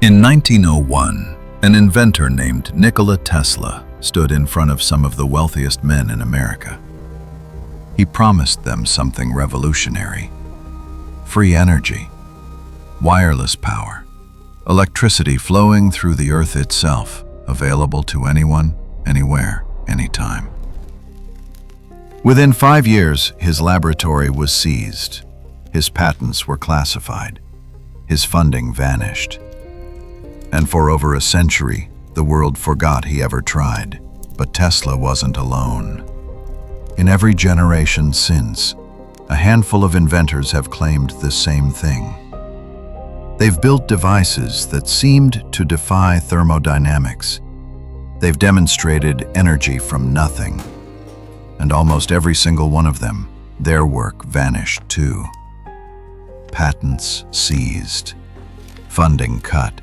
In 1901, an inventor named Nikola Tesla stood in front of some of the wealthiest men in America. He promised them something revolutionary: free energy, wireless power, electricity flowing through the earth itself, available to anyone, anywhere, anytime. Within 5 years, his laboratory was seized. His patents were classified. His funding vanished. And for over a century, the world forgot he ever tried. But Tesla wasn't alone. In every generation since, a handful of inventors have claimed the same thing. They've built devices that seemed to defy thermodynamics. They've demonstrated energy from nothing. And almost every single one of them, their work vanished too. Patents seized, funding cut,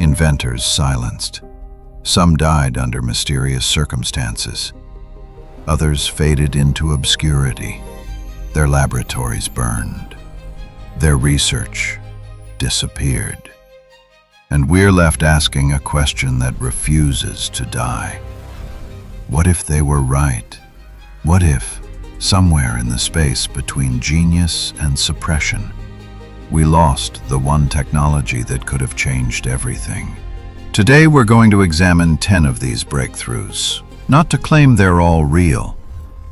inventors silenced. Some died under mysterious circumstances. Others faded into obscurity. Their laboratories burned. Their research disappeared. And we're left asking a question that refuses to die. What if they were right? What if, somewhere in the space between genius and suppression, we lost the one technology that could have changed everything? Today we're going to examine 10 of these breakthroughs, not to claim they're all real,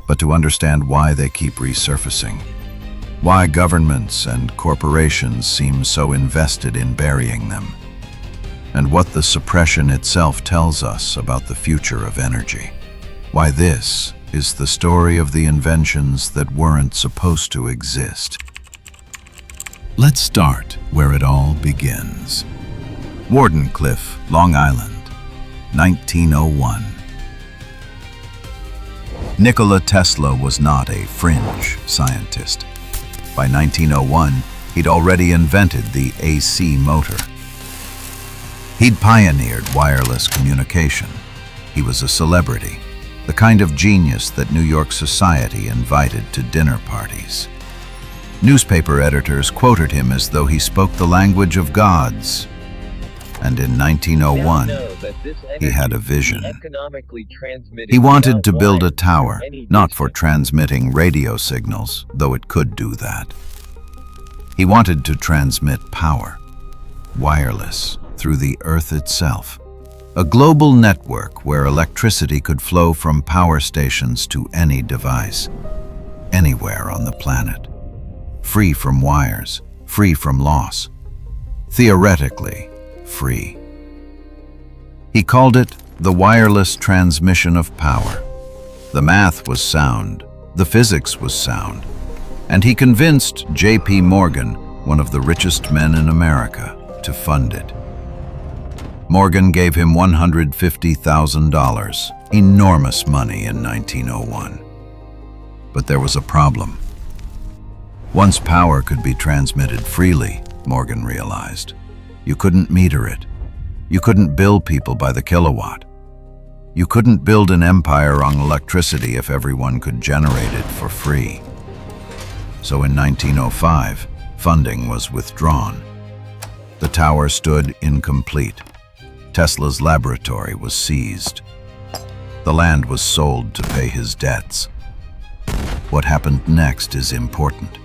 but to understand why they keep resurfacing, why governments and corporations seem so invested in burying them, and what the suppression itself tells us about the future of energy. Why this is the story of the inventions that weren't supposed to exist. Let's start where it all begins. WARDENCLYFFE, Long Island, 1901. Nikola Tesla was not a fringe scientist. By 1901, he'd already invented the AC motor. He'd pioneered wireless communication. He was a celebrity, the kind of genius that New York society invited to dinner parties. Newspaper editors quoted him as though he spoke the language of gods. And in 1901, he had a vision. He wanted to build a tower, not for transmitting radio signals, though it could do that. He wanted to transmit power, wireless, through the earth itself. A global network where electricity could flow from power stations to any device, anywhere on the planet. Free from wires, free from loss. Theoretically, free. He called it the wireless transmission of power. The math was sound, the physics was sound, and he convinced J.P. Morgan, one of the richest men in America, to fund it. Morgan gave him $150,000, enormous money in 1901. But there was a problem. Once power could be transmitted freely, Morgan realized, you couldn't meter it. You couldn't bill people by the kilowatt. You couldn't build an empire on electricity if everyone could generate it for free. So in 1905, funding was withdrawn. The tower stood incomplete. Tesla's laboratory was seized. The land was sold to pay his debts. What happened next is important.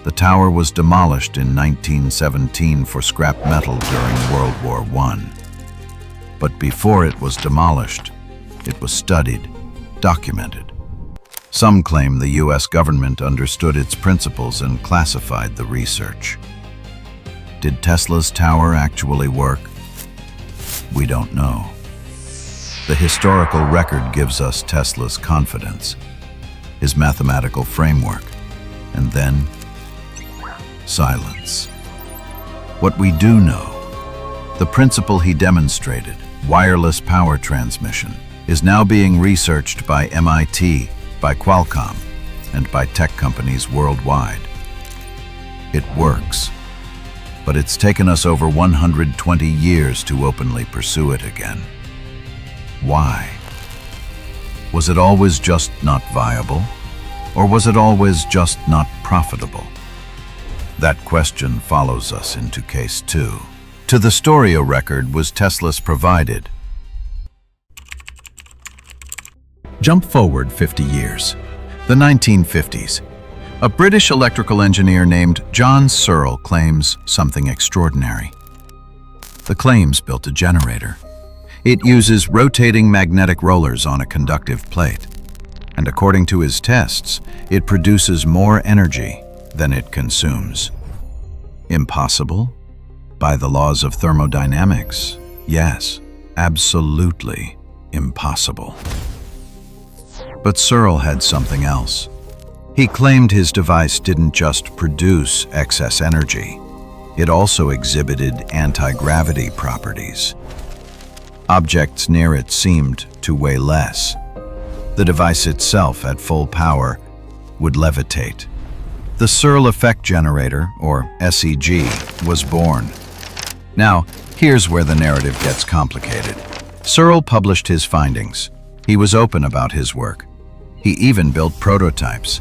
The tower was demolished in 1917 for scrap metal during World War I. But before it was demolished, it was studied, documented. Some claim the US government understood its principles and classified the research. Did Tesla's tower actually work? We don't know. The historical record gives us Tesla's confidence, his mathematical framework, and then silence. What we do know, the principle he demonstrated, wireless power transmission, is now being researched by MIT, by Qualcomm, and by tech companies worldwide. It works, but it's taken us over 120 years to openly pursue it again. Why? Was it always just not viable? Or was it always just not profitable? That question follows us into case 2. To the stereo record was Tesla's provided. Jump forward 50 years. The 1950s. A British electrical engineer named John Searle claims something extraordinary. The claims built a generator. It uses rotating magnetic rollers on a conductive plate. And according to his tests, it produces more energy than it consumes. Impossible? By the laws of thermodynamics, yes, absolutely impossible. But Searle had something else. He claimed his device didn't just produce excess energy, it also exhibited anti-gravity properties. Objects near it seemed to weigh less. The device itself, at full power, would levitate. The Searl Effect Generator, or SEG, was born. Now, here's where the narrative gets complicated. Searle published his findings. He was open about his work. He even built prototypes.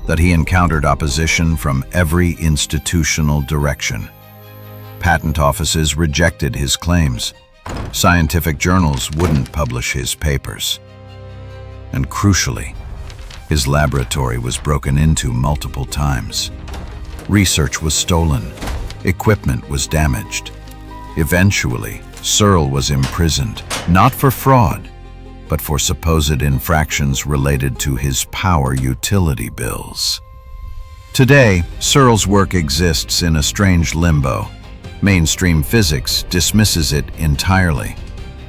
That he encountered opposition from every institutional direction. Patent offices rejected his claims. Scientific journals wouldn't publish his papers. And crucially, his laboratory was broken into multiple times. Research was stolen. Equipment was damaged. Eventually, Searle was imprisoned, not for fraud, but for supposed infractions related to his power utility bills. Today, Searle's work exists in a strange limbo. Mainstream physics dismisses it entirely,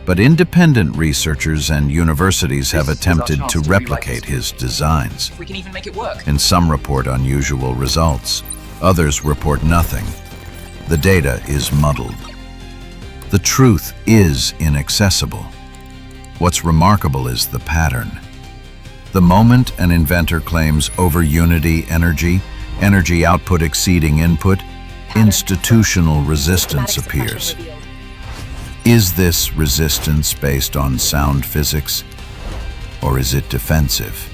but independent researchers and universities have attempted to replicate his designs. We can even make it work. And some report unusual results. Others report nothing. The data is muddled. The truth is inaccessible. What's remarkable is the pattern. The moment an inventor claims over-unity energy, energy output exceeding input, institutional resistance appears. Is this resistance based on sound physics, or is it defensive?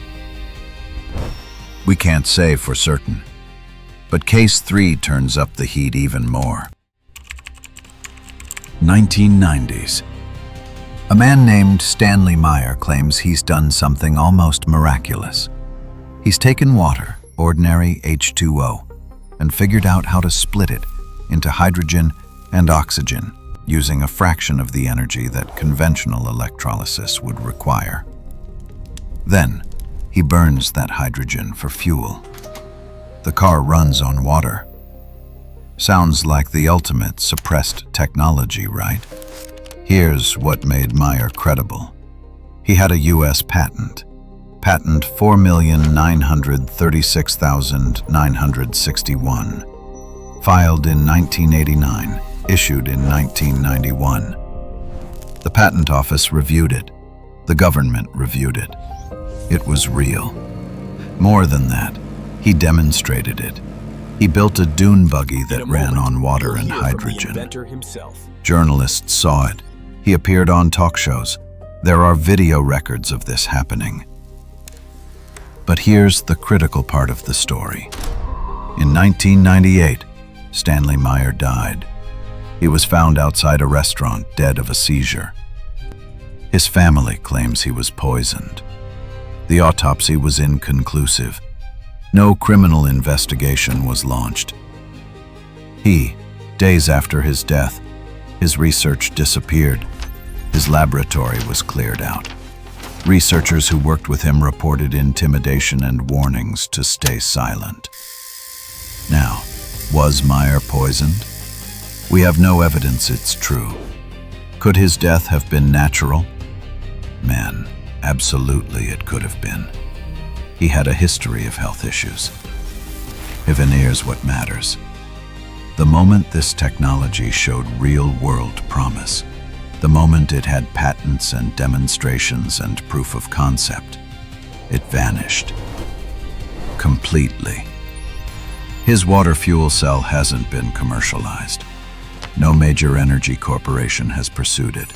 We can't say for certain, but Case 3 turns up the heat even more. 1990s. A man named Stanley Meyer claims he's done something almost miraculous. He's taken water, ordinary H2O, and figured out how to split it into hydrogen and oxygen using a fraction of the energy that conventional electrolysis would require. Then, he burns that hydrogen for fuel. The car runs on water. Sounds like the ultimate suppressed technology, right? Here's what made Meyer credible. He had a U.S. patent. Patent 4,936,961. Filed in 1989, issued in 1991. The patent office reviewed it. The government reviewed it. It was real. More than that, he demonstrated it. He built a dune buggy that ran on water and hydrogen. Journalists saw it. He appeared on talk shows. There are video records of this happening. But here's the critical part of the story. In 1998, Stanley Meyer died. He was found outside a restaurant, dead of a seizure. His family claims he was poisoned. The autopsy was inconclusive. No criminal investigation was launched. Days after his death, his research disappeared. His laboratory was cleared out. Researchers who worked with him reported intimidation and warnings to stay silent. Now, was Meyer poisoned? We have no evidence it's true. Could his death have been natural? Man, absolutely it could have been. He had a history of health issues. And here's what matters. The moment this technology showed real-world promise, the moment it had patents and demonstrations and proof of concept, it vanished. Completely. His water fuel cell hasn't been commercialized. No major energy corporation has pursued it.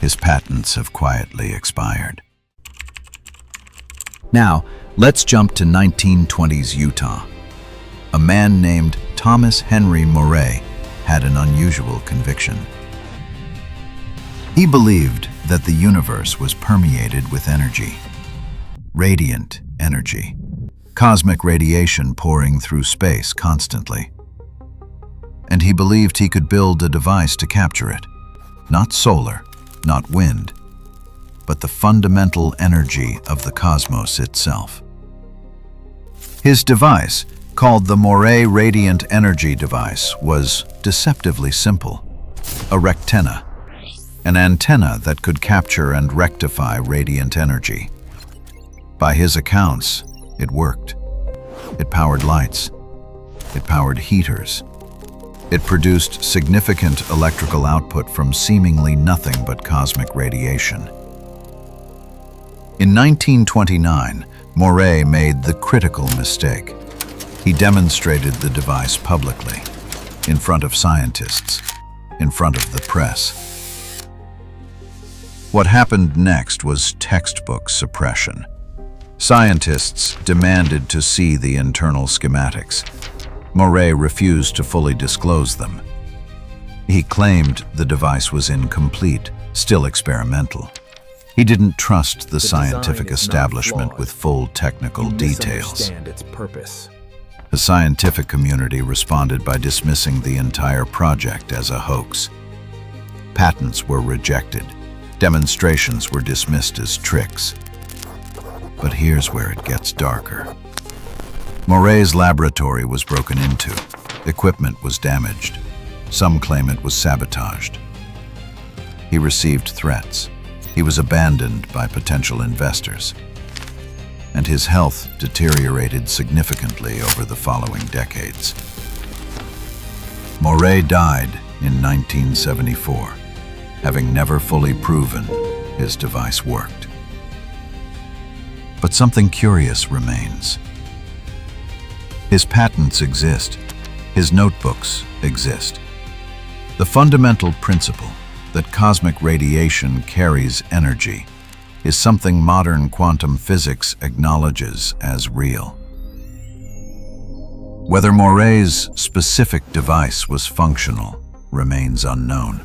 His patents have quietly expired. Now, let's jump to 1920s Utah. A man named Thomas Henry Moray had an unusual conviction. He believed that the universe was permeated with energy, radiant energy, cosmic radiation pouring through space constantly. And he believed he could build a device to capture it, not solar, not wind, but the fundamental energy of the cosmos itself. His device, called the MORAY'S Radiant Energy Device, was deceptively simple. A rectenna, an antenna that could capture and rectify radiant energy. By his accounts, it worked. It powered lights. It powered heaters. It produced significant electrical output from seemingly nothing but cosmic radiation. In 1929, MORAY'S made the critical mistake. He demonstrated the device publicly, in front of scientists, in front of the press. What happened next was textbook suppression. Scientists demanded to see the internal schematics. MORAY'S refused to fully disclose them. He claimed the device was incomplete, still experimental. He didn't trust the scientific establishment with full technical details. Its purpose. The scientific community responded by dismissing the entire project as a hoax. Patents were rejected. Demonstrations were dismissed as tricks. But here's where it gets darker. MORAY'S laboratory was broken into. Equipment was damaged. Some claim it was sabotaged. He received threats. He was abandoned by potential investors. And his health deteriorated significantly over the following decades. MORAY'S died in 1974, having never fully proven his device worked. But something curious remains. His patents exist. His notebooks exist. The fundamental principle that cosmic radiation carries energy is something modern quantum physics acknowledges as real. Whether MORAY'S specific device was functional remains unknown,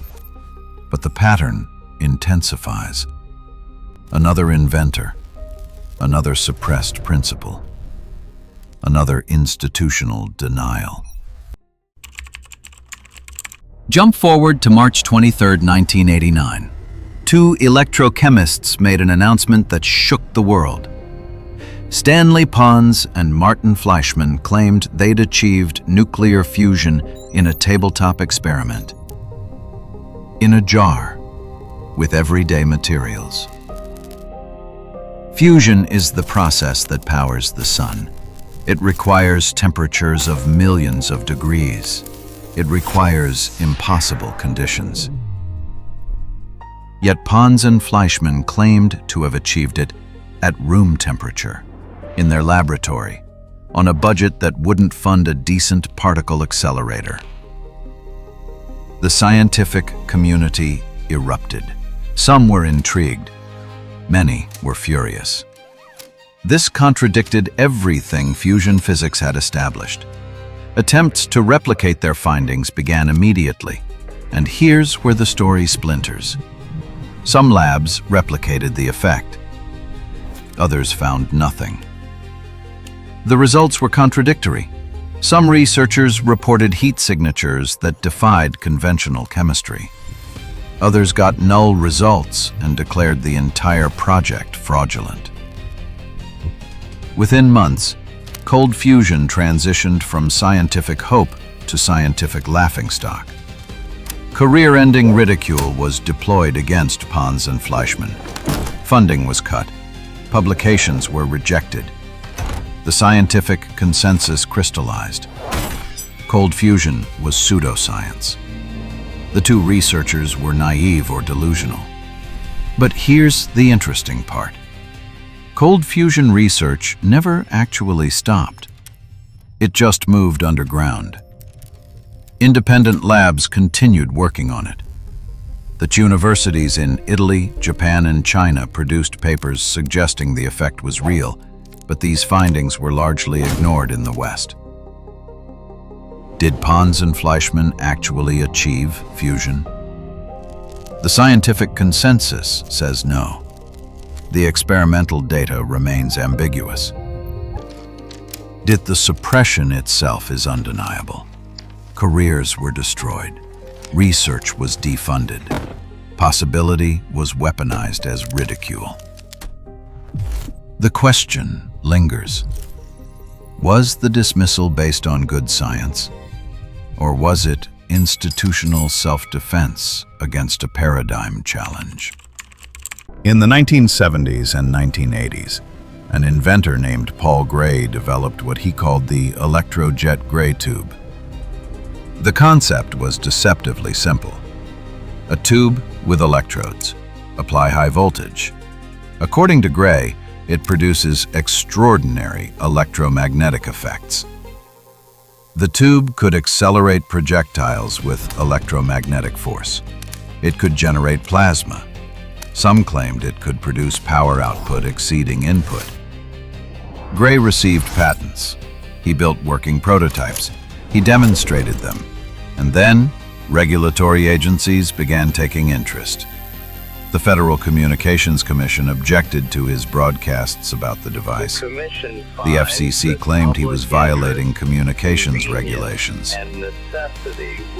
but the pattern intensifies. Another inventor, another suppressed principle, another institutional denial. Jump forward to March 23, 1989. Two electrochemists made an announcement that shook the world. Stanley PONS and Martin FLEISCHMANN claimed they'd achieved nuclear fusion in a tabletop experiment. In a jar, with everyday materials. Fusion is the process that powers the sun. It requires temperatures of millions of degrees. It requires impossible conditions. Yet PONS and FLEISCHMANN claimed to have achieved it at room temperature, in their laboratory, on a budget that wouldn't fund a decent particle accelerator. The scientific community erupted. Some were intrigued. Many were furious. This contradicted everything fusion physics had established. Attempts to replicate their findings began immediately, and here's where the story splinters. Some labs replicated the effect. Others found nothing. The results were contradictory. Some researchers reported heat signatures that defied conventional chemistry. Others got null results and declared the entire project fraudulent. Within months, cold fusion transitioned from scientific hope to scientific laughingstock. Career-ending ridicule was deployed against PONS and FLEISCHMANN. Funding was cut. Publications were rejected. The scientific consensus crystallized. Cold fusion was pseudoscience. The two researchers were naive or delusional. But here's the interesting part. Cold fusion research never actually stopped. It just moved underground. Independent labs continued working on it. The universities in Italy, Japan, and China produced papers suggesting the effect was real, but these findings were largely ignored in the West. Did PONS and FLEISCHMANN actually achieve fusion? The scientific consensus says no. The experimental data remains ambiguous. Yet the suppression itself is undeniable. Careers were destroyed. Research was defunded. Possibility was weaponized as ridicule. The question lingers. Was the dismissal based on good science? Or was it institutional self-defense against a paradigm challenge? In the 1970s and 1980s, an inventor named Paul Gray developed what he called the electrojet Gray tube. The concept was deceptively simple. A tube with electrodes. Apply high voltage. According to Gray, it produces extraordinary electromagnetic effects. The tube could accelerate projectiles with electromagnetic force. It could generate plasma. Some claimed it could produce power output exceeding input. Gray received patents. He built working prototypes. He demonstrated them. And then, regulatory agencies began taking interest. The Federal Communications Commission objected to his broadcasts about the device. The FCC claimed he was violating communications regulations.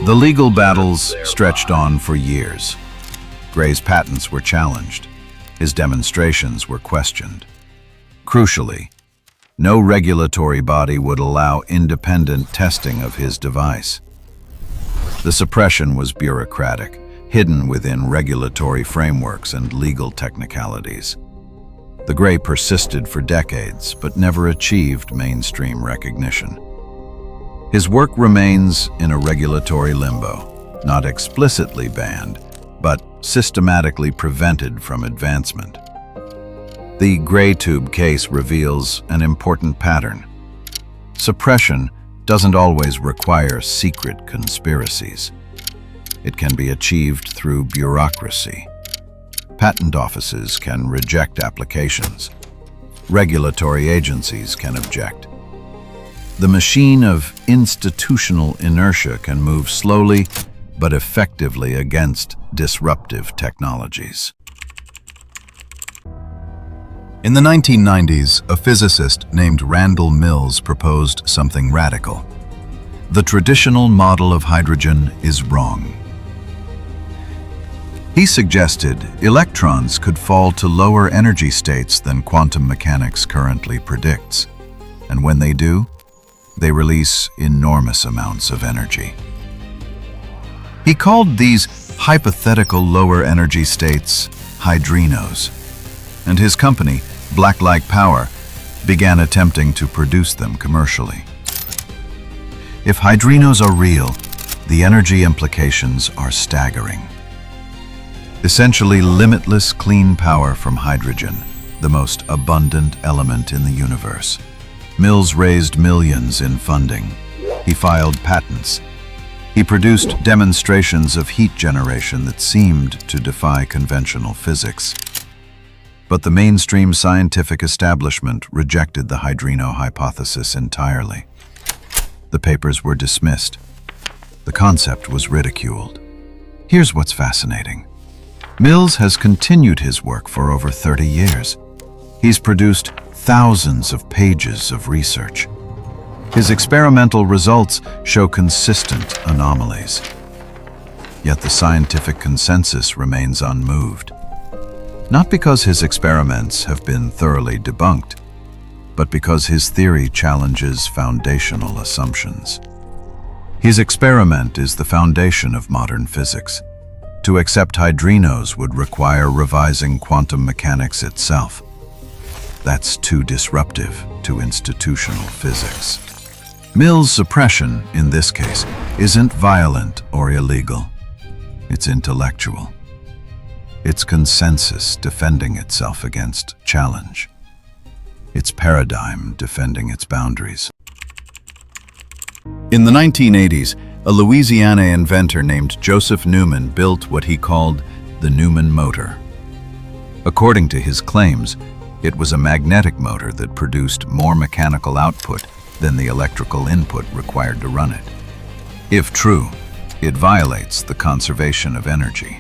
The legal battles stretched on for years. Gray's patents were challenged. His demonstrations were questioned. Crucially, no regulatory body would allow independent testing of his device. The suppression was bureaucratic, hidden within regulatory frameworks and legal technicalities. The Gray persisted for decades, but never achieved mainstream recognition. His work remains in a regulatory limbo, not explicitly banned, but systematically prevented from advancement. The Gray tube case reveals an important pattern. Suppression doesn't always require secret conspiracies. It can be achieved through bureaucracy. Patent offices can reject applications. Regulatory agencies can object. The machine of institutional inertia can move slowly but effectively against disruptive technologies. In the 1990s, a physicist named Randall Mills proposed something radical. The traditional model of hydrogen is wrong. He suggested electrons could fall to lower energy states than quantum mechanics currently predicts, and when they do, they release enormous amounts of energy. He called these hypothetical lower energy states hydrinos, and his company, BLACKLIGHT Power, began attempting to produce them commercially. If hydrinos are real, the energy implications are staggering. Essentially limitless clean power from hydrogen, the most abundant element in the universe. Mills raised millions in funding. He filed patents. He produced demonstrations of heat generation that seemed to defy conventional physics. But the mainstream scientific establishment rejected the hydrino hypothesis entirely. The papers were dismissed. The concept was ridiculed. Here's what's fascinating. Mills has continued his work for over 30 years. He's produced thousands of pages of research. His experimental results show consistent anomalies. Yet the scientific consensus remains unmoved. Not because his experiments have been thoroughly debunked, but because his theory challenges foundational assumptions. His experiment is the foundation of modern physics. To accept hydrinos would require revising quantum mechanics itself. That's too disruptive to institutional physics. Mills' suppression, in this case, isn't violent or illegal. It's intellectual. It's consensus defending itself against challenge. It's paradigm defending its boundaries. In the 1980s, a Louisiana inventor named Joseph Newman built what he called the Newman motor. According to his claims, it was a magnetic motor that produced more mechanical output than the electrical input required to run it. If true, it violates the conservation of energy.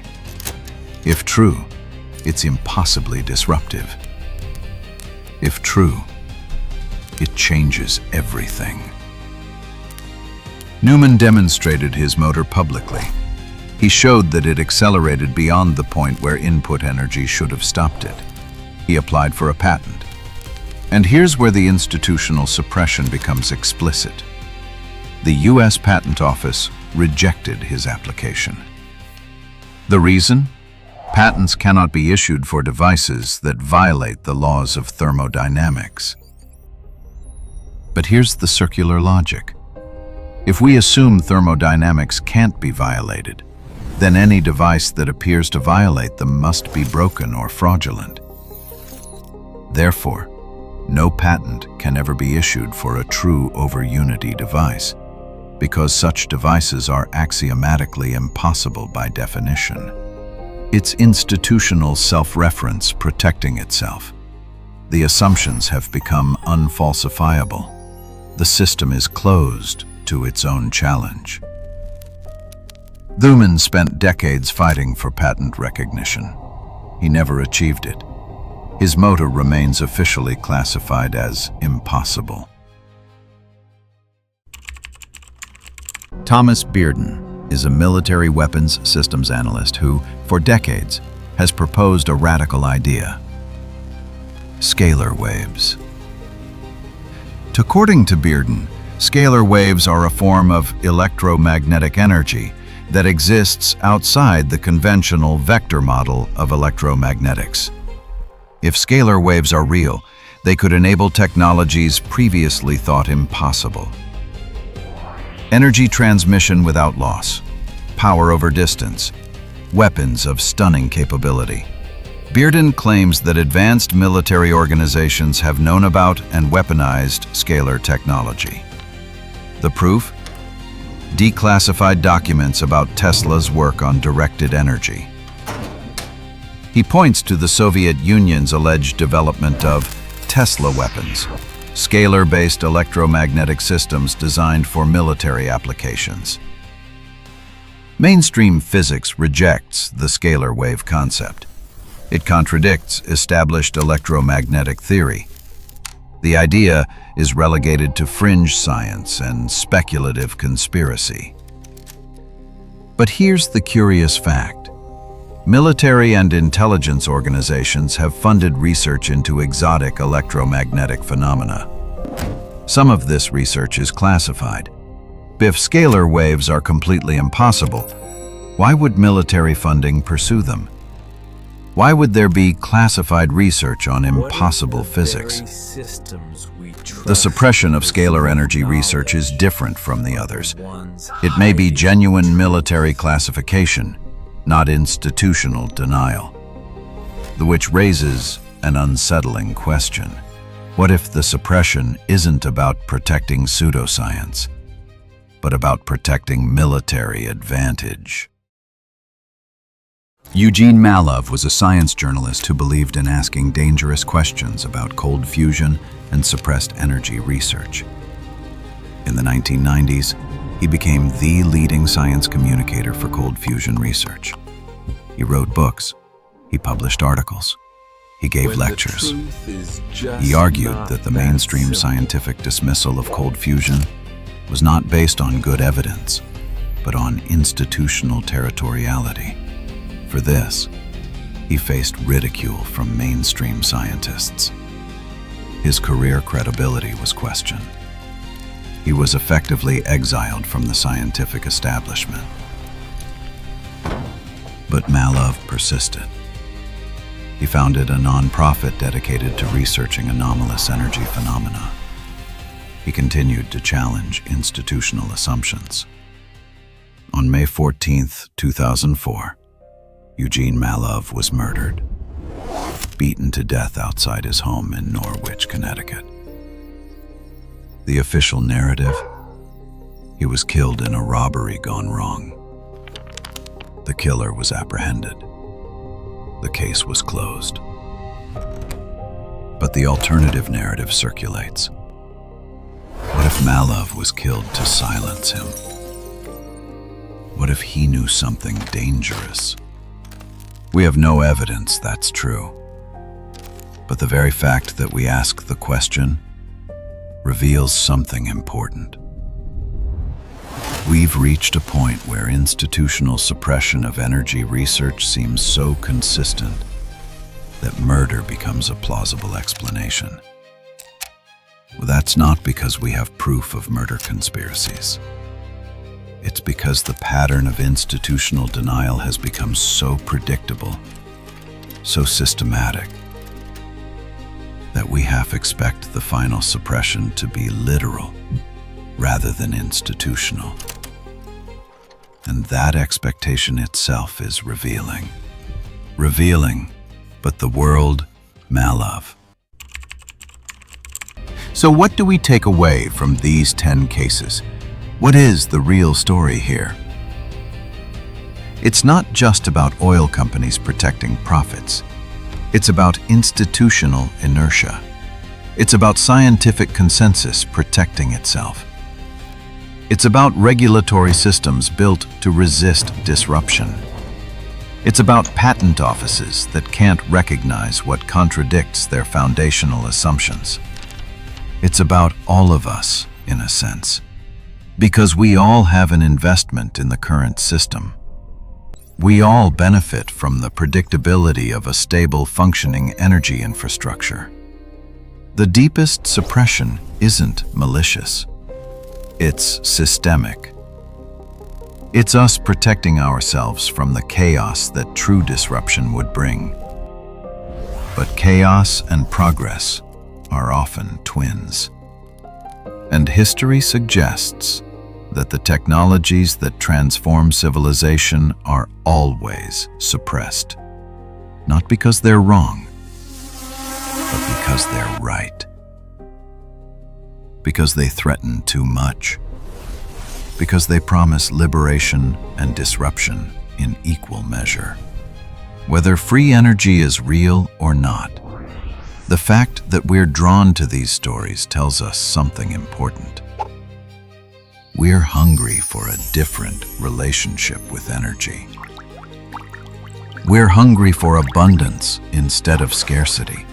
If true, it's impossibly disruptive. If true, it changes everything. Newman demonstrated his motor publicly. He showed that it accelerated beyond the point where input energy should have stopped it. He applied for a patent. And here's where the institutional suppression becomes explicit. The U.S. Patent Office rejected his application. The reason? Patents cannot be issued for devices that violate the laws of thermodynamics. But here's the circular logic. If we assume thermodynamics can't be violated, then any device that appears to violate them must be broken or fraudulent. Therefore, no patent can ever be issued for a true over-unity device, because such devices are axiomatically impossible by definition. It's institutional self-reference protecting itself. The assumptions have become unfalsifiable. The system is closed to its own challenge. Newman spent decades fighting for patent recognition. He never achieved it. His motor remains officially classified as impossible. Thomas BEARDEN is a military weapons systems analyst who, for decades, has proposed a radical idea: scalar waves. According to BEARDEN, scalar waves are a form of electromagnetic energy that exists outside the conventional vector model of electromagnetics. If scalar waves are real, they could enable technologies previously thought impossible. Energy transmission without loss, power over distance, weapons of stunning capability. BEARDEN claims that advanced military organizations have known about and weaponized scalar technology. The proof? Declassified documents about Tesla's work on directed energy. He points to the Soviet Union's alleged development of Tesla weapons, scalar-based electromagnetic systems designed for military applications. Mainstream physics rejects the scalar wave concept. It contradicts established electromagnetic theory. The idea is relegated to fringe science and speculative conspiracy. But here's the curious fact. Military and intelligence organizations have funded research into exotic electromagnetic phenomena. Some of this research is classified. If scalar waves are completely impossible, why would military funding pursue them? Why would there be classified research on impossible physics? The suppression of scalar energy research is different from the others. It may be genuine military classification, not institutional denial. Which raises an unsettling question. What if the suppression isn't about protecting pseudoscience, but about protecting military advantage? Eugene MALLOVE was a science journalist who believed in asking dangerous questions about cold fusion and suppressed energy research. In the 1990s, he became the leading science communicator for cold fusion research. He wrote books, he published articles, he gave lectures. He argued that the mainstream scientific dismissal of cold fusion was not based on good evidence, but on institutional territoriality. For this, he faced ridicule from mainstream scientists. His career credibility was questioned. He was effectively exiled from the scientific establishment. But MALLOVE persisted. He founded a nonprofit dedicated to researching anomalous energy phenomena. He continued to challenge institutional assumptions. On May 14, 2004, Eugene MALLOVE was murdered, beaten to death outside his home in Norwich, Connecticut. The official narrative? He was killed in a robbery gone wrong. The killer was apprehended. The case was closed. But the alternative narrative circulates. What if MALLOVE was killed to silence him? What if he knew something dangerous? We have no evidence that's true. But the very fact that we ask the question reveals something important. We've reached a point where institutional suppression of energy research seems so consistent that murder becomes a plausible explanation. That's not because we have proof of murder conspiracies. It's because the pattern of institutional denial has become so predictable, so systematic, that we half expect the final suppression to be literal rather than institutional. And that expectation itself is revealing. Revealing, but the world, MALLOVE. So what do we take away from these 10 cases? What is the real story here? It's not just about oil companies protecting profits. It's about institutional inertia. It's about scientific consensus protecting itself. It's about regulatory systems built to resist disruption. It's about patent offices that can't recognize what contradicts their foundational assumptions. It's about all of us, in a sense, because we all have an investment in the current system. We all benefit from the predictability of a stable, functioning energy infrastructure. The deepest suppression isn't malicious. It's systemic. It's us protecting ourselves from the chaos that true disruption would bring. But chaos and progress are often twins. And history suggests that the technologies that transform civilization are always suppressed. Not because they're wrong, but because they're right. Because they threaten too much. Because they promise liberation and disruption in equal measure. Whether free energy is real or not, the fact that we're drawn to these stories tells us something important. We're hungry for a different relationship with energy. We're hungry for abundance instead of scarcity.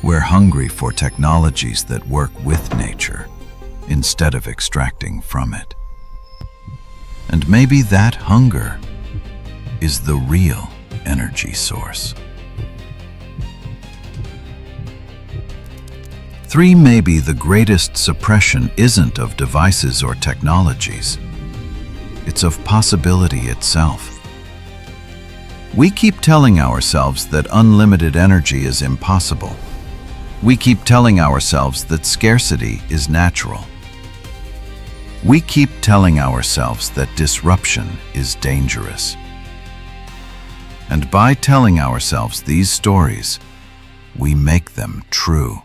We're hungry for technologies that work with nature instead of extracting from it. And maybe that hunger is the real energy source. 3, maybe the greatest suppression isn't of devices or technologies. It's of possibility itself. We keep telling ourselves that unlimited energy is impossible. We keep telling ourselves that scarcity is natural. We keep telling ourselves that disruption is dangerous. And by telling ourselves these stories, we make them true.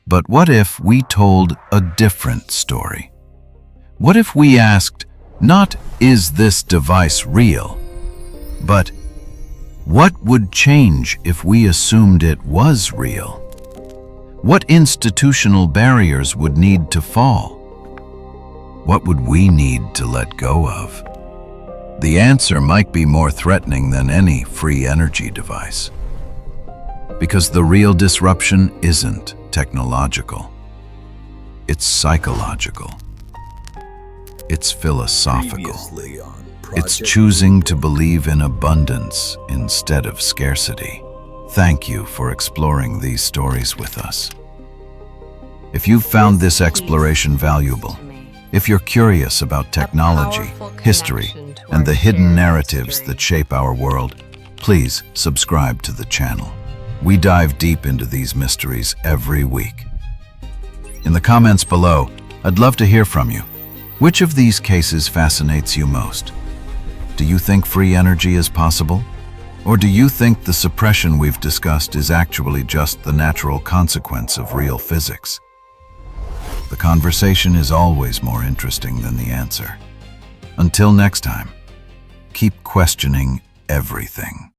But what if we told a different story? What if we asked, not, is this device real, but what would change if we assumed it was real? What institutional barriers would need to fall? What would we need to let go of? The answer might be more threatening than any free energy device. Because the real disruption isn't technological. It's psychological. It's philosophical. It's choosing to believe in abundance instead of scarcity. Thank you for exploring these stories with us. If you've found this exploration valuable, if you're curious about technology, history, and the hidden narratives that shape our world, please subscribe to the channel. We dive deep into these mysteries every week. In the comments below, I'd love to hear from you. Which of these cases fascinates you most? Do you think free energy is possible? Or do you think the suppression we've discussed is actually just the natural consequence of real physics? The conversation is always more interesting than the answer. Until next time, keep questioning everything.